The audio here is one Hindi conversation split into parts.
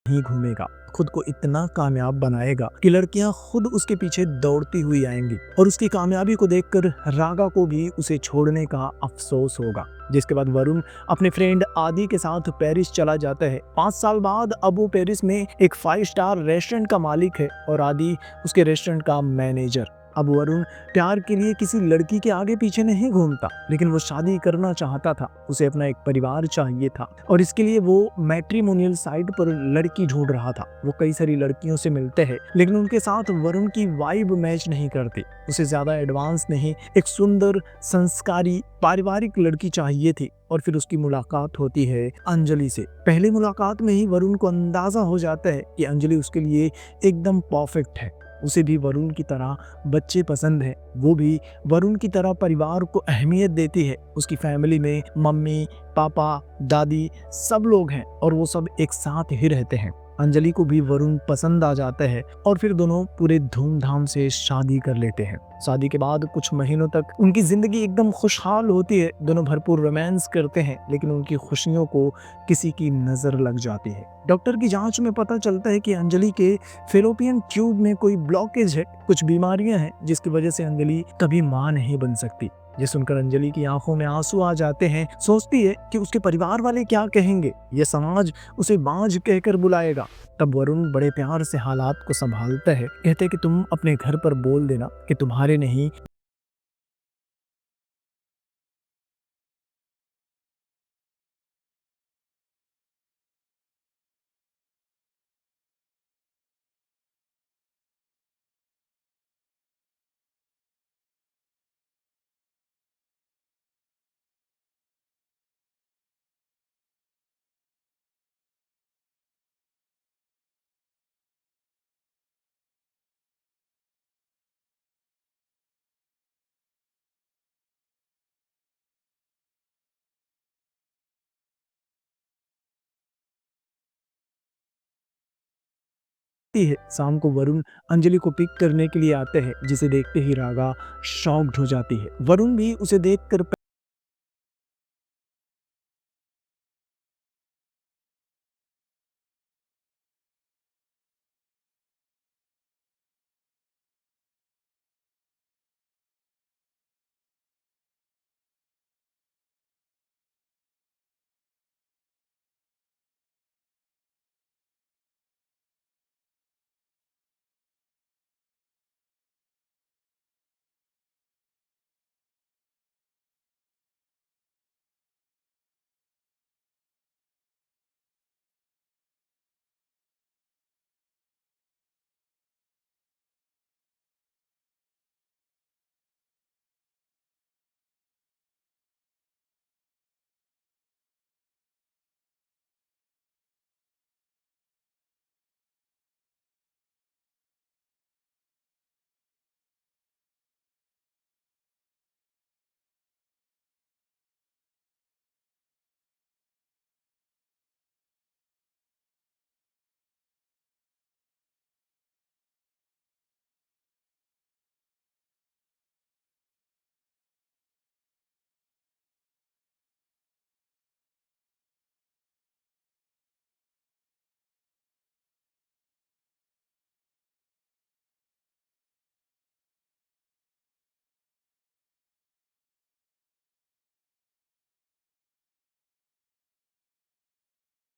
नहीं घूमेगा, खुद को इतना कामयाब बनाएगा कि लड़कियां खुद उसके पीछे दौड़ती हुई आएंगी और उसकी कामयाबी को देखकर रागा को भी उसे छोड़ने का अफसोस होगा। जिसके बाद वरुण अपने फ्रेंड आदि के साथ पेरिस चला जाता है। 5 साल बाद अब वो पेरिस में एक 5 स्टार रेस्टोरेंट का मालिक है और आदि उसके रेस्टोरेंट का मैनेजर। अब वरुण प्यार के लिए किसी लड़की के आगे पीछे नहीं घूमता, लेकिन वो शादी करना चाहता था। उसे अपना एक परिवार चाहिए था और इसके लिए वो मैट्रिमोनियल साइट पर लड़की ढूंढ रहा था। वो कई सारी लड़कियों से मिलते हैं, लेकिन उनके साथ वरुण की वाइब मैच नहीं करती। उसे ज्यादा एडवांस नहीं, एक सुंदर, संस्कारी, पारिवारिक लड़की चाहिए थी। और फिर उसकी मुलाकात होती है अंजलि से। पहली मुलाकात में ही वरुण को अंदाजा हो जाता है कि अंजलि उसके लिए एकदम परफेक्ट है। उसे भी वरुण की तरह बच्चे पसंद है, वो भी वरुण की तरह परिवार को अहमियत देती है। उसकी फैमिली में मम्मी, पापा, दादी सब लोग हैं और वो सब एक साथ ही रहते हैं। अंजलि को भी वरुण पसंद आ जाता है और फिर दोनों पूरे धूमधाम से शादी कर लेते हैं। शादी के बाद कुछ महीनों तक उनकी जिंदगी एकदम खुशहाल होती है। दोनों भरपूर रोमांस करते हैं, लेकिन उनकी खुशियों को किसी की नजर लग जाती है। डॉक्टर की जांच में पता चलता है कि अंजलि के फेलोपियन ट्यूब में कोई ब्लॉकेज है, कुछ बीमारियां हैं जिसकी वजह से अंजलि कभी मां नहीं बन सकती। ये सुनकर अंजलि की आंखों में आंसू आ जाते हैं। सोचती है कि उसके परिवार वाले क्या कहेंगे, ये समाज उसे बांझ कहकर बुलाएगा। तब वरुण बड़े प्यार से हालात को संभालता है, कहते कि तुम अपने घर पर बोल देना कि तुम्हारे नहीं है। शाम को वरुण अंजलि को पिक करने के लिए आते हैं, जिसे देखते ही रागा शॉक्ड हो जाती है। वरुण भी उसे देखकर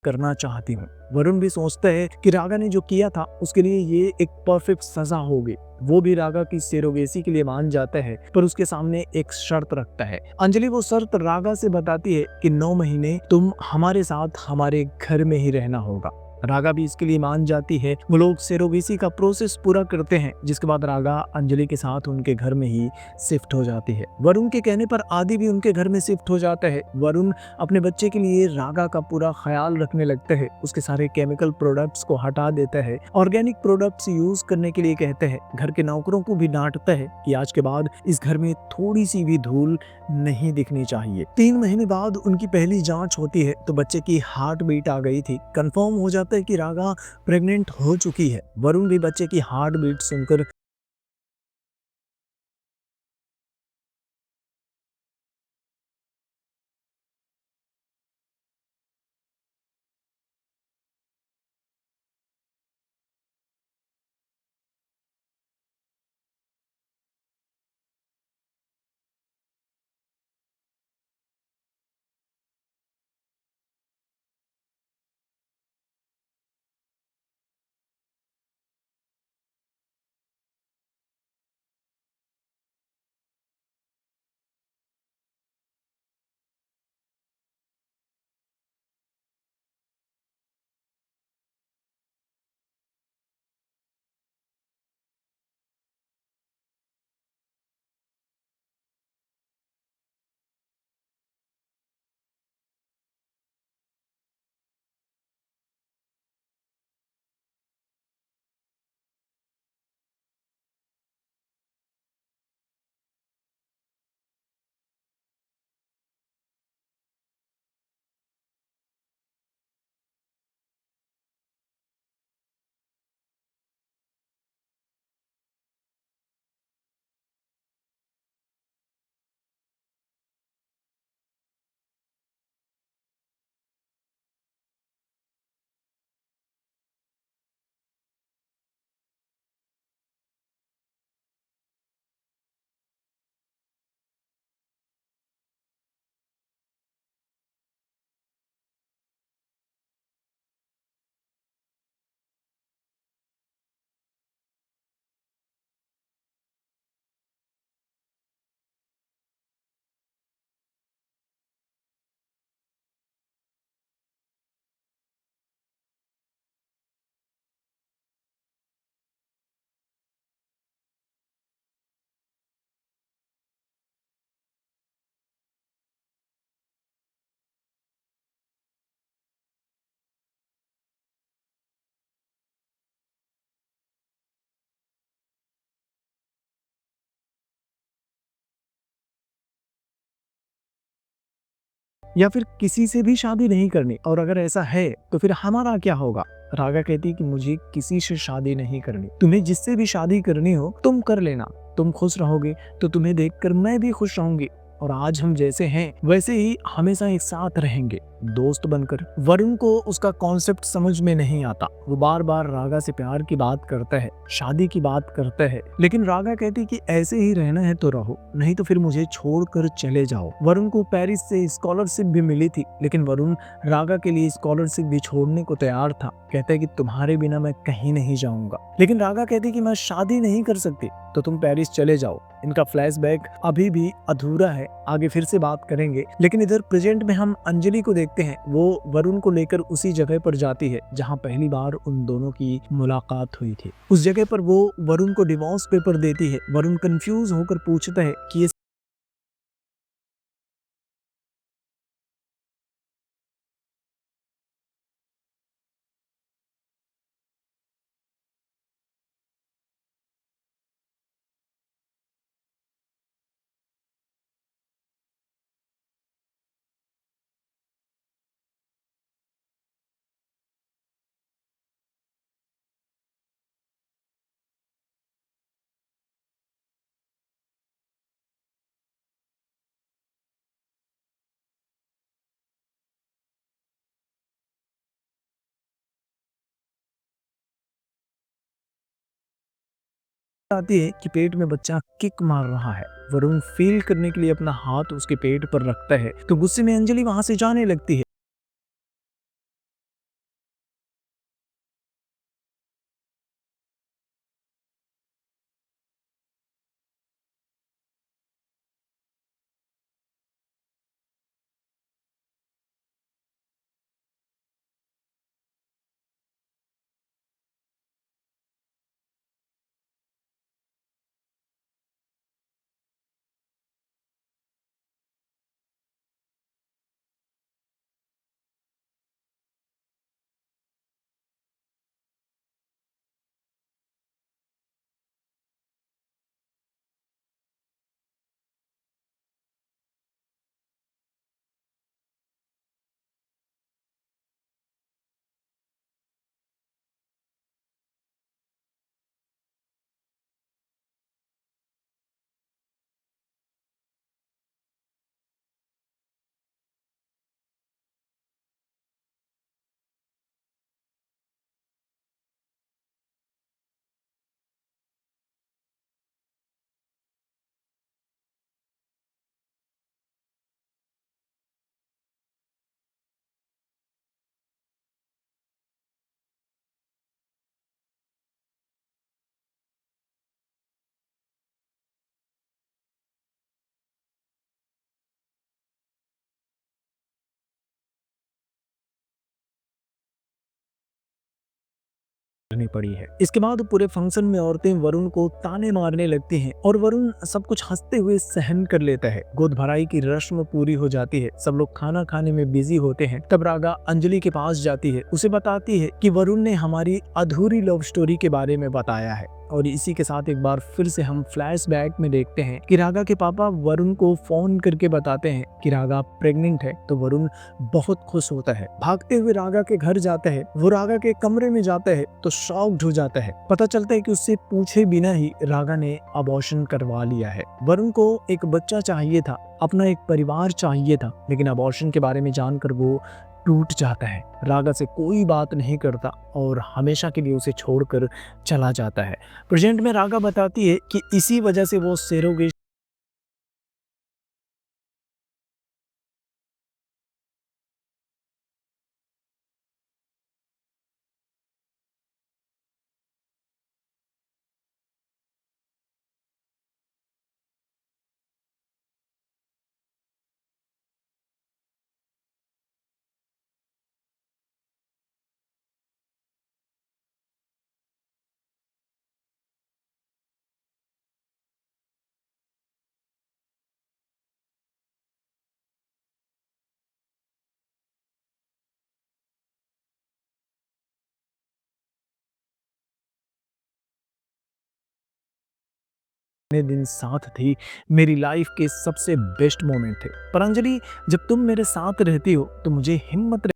करना चाहती हूँ। वरुण भी सोचता है कि रागा ने जो किया था उसके लिए ये एक परफेक्ट सजा होगी। वो भी रागा की सेरोगेसी के लिए मान जाता है, पर उसके सामने एक शर्त रखता है। अंजलि वो शर्त रागा से बताती है कि 9 महीने तुम हमारे साथ हमारे घर में ही रहना होगा। रागा भी इसके लिए मान जाती है। वो लोग सेरोगेसी का प्रोसेस पूरा करते हैं, जिसके बाद रागा अंजलि के साथ उनके घर में ही शिफ्ट हो जाती है। वरुण के कहने पर आदि भी उनके घर में शिफ्ट हो जाता है। वरुण अपने बच्चे के लिए रागा का पूरा ख्याल रखने लगता है। उसके सारे केमिकल प्रोडक्ट्स को हटा देता है, ऑर्गेनिक प्रोडक्ट्स यूज करने के लिए कहते हैं। घर के नौकरों को भी डांटता है कि आज के बाद इस घर में थोड़ी सी भी धूल नहीं दिखनी चाहिए। 3 महीने बाद उनकी पहली जांच होती है तो बच्चे की हार्ट बीट आ गई थी। कंफर्म हो जाता है कि रागा प्रेग्नेंट हो चुकी है। वरुण भी बच्चे की हार्ट बीट सुनकर या फिर किसी से भी शादी नहीं करनी, और अगर ऐसा है तो फिर हमारा क्या होगा? रागा कहती है कि मुझे किसी से शादी नहीं करनी, तुम्हें जिससे भी शादी करनी हो तुम कर लेना, तुम खुश रहोगे तो तुम्हें देखकर मैं भी खुश रहूंगी, और आज हम जैसे हैं वैसे ही हमेशा एक साथ रहेंगे, दोस्त बनकर। वरुण को उसका कॉन्सेप्ट समझ में नहीं आता। वो बार बार रागा से प्यार की बात करता है, शादी की बात करता है, लेकिन रागा कहती कि ऐसे ही रहना है तो रहो, नहीं तो फिर मुझे छोड़कर चले जाओ। वरुण को पेरिस से स्कॉलरशिप भी मिली थी, लेकिन वरुण रागा के लिए स्कॉलरशिप भी छोड़ने को तैयार था। कहता है कि तुम्हारे बिना मैं कहीं नहीं जाऊंगा, लेकिन रागा कहती कि मैं शादी नहीं कर सकती, तो तुम पेरिस चले जाओ। इनका फ्लैशबैक अभी भी अधूरा है, आगे फिर से बात करेंगे। लेकिन इधर प्रेजेंट में हम अंजलि को देखते हैं, वो वरुण को लेकर उसी जगह पर जाती है जहां पहली बार उन दोनों की मुलाकात हुई थी। उस जगह पर वो वरुण को डिवोर्स पेपर देती है। वरुण कंफ्यूज होकर पूछता है कि ये आती है कि पेट में बच्चा किक मार रहा है। वरुण फील करने के लिए अपना हाथ उसके पेट पर रखता है, तो गुस्से में अंजलि वहां से जाने लगती है। करनी पड़ी है। इसके बाद पूरे फंक्शन में औरतें वरुण को ताने मारने लगती हैं, और वरुण सब कुछ हंसते हुए सहन कर लेता है। गोद भराई की रस्म पूरी हो जाती है, सब लोग खाना खाने में बिजी होते हैं। तब रागा अंजलि के पास जाती है, उसे बताती है कि वरुण ने हमारी अधूरी लव स्टोरी के बारे में बताया है। और इसी के साथ एक बार फिर से हम फ्लैशबैक में देखते हैं कि रागा के पापा वरुण को फोन करके बताते हैं कि रागा प्रेग्नेंट है, तो वरुण बहुत खुश होता है, भागते हुए रागा के घर जाता है। वो रागा के कमरे में जाता है तो शॉक्ड हो जाता है। पता चलता है कि उससे पूछे बिना ही रागा ने अबॉर्शन करवा लिया है। वरुण को एक बच्चा चाहिए था, अपना एक परिवार चाहिए था, लेकिन अबॉर्शन के बारे में जानकर वो टूट जाता है। रागा से कोई बात नहीं करता और हमेशा के लिए उसे छोड़कर चला जाता है। प्रेजेंट में रागा बताती है कि इसी वजह से वो सेरोगेट दिन साथ थी मेरी लाइफ के सबसे बेस्ट मोमेंट थे। पर अंजलि, जब तुम मेरे साथ रहती हो तो मुझे हिम्मत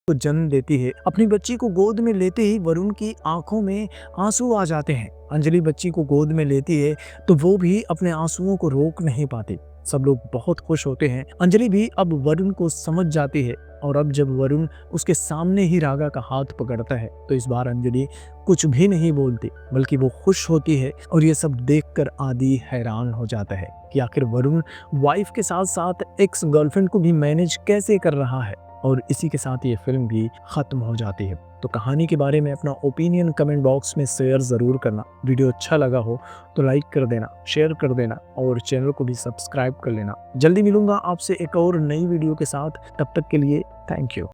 को जन्म देती है, अपनी बच्ची को गोद में लेते ही वरुण की आंखों में आंसू आ जाते हैं। अंजलि बच्ची को गोद में लेती है तो वो भी अपने आंसुओं को रोक नहीं पाती। सब लोग बहुत खुश होते हैं। अंजलि भी अब वरुण को समझ जाती है और अब जब वरुण उसके सामने ही रागा का हाथ पकड़ता है तो इस बार अंजलि कुछ भी नहीं बोलती, बल्कि वो खुश होती है। और ये सब देखकर आदि हैरान हो जाता है कि आखिर वरुण वाइफ के साथ साथ एक्स गर्लफ्रेंड को भी मैनेज कैसे कर रहा है। और इसी के साथ ये फिल्म भी ख़त्म हो जाती है। तो कहानी के बारे में अपना ओपिनियन कमेंट बॉक्स में शेयर ज़रूर करना। वीडियो अच्छा लगा हो तो लाइक कर देना, शेयर कर देना और चैनल को भी सब्सक्राइब कर लेना। जल्दी मिलूंगा आपसे एक और नई वीडियो के साथ, तब तक के लिए थैंक यू।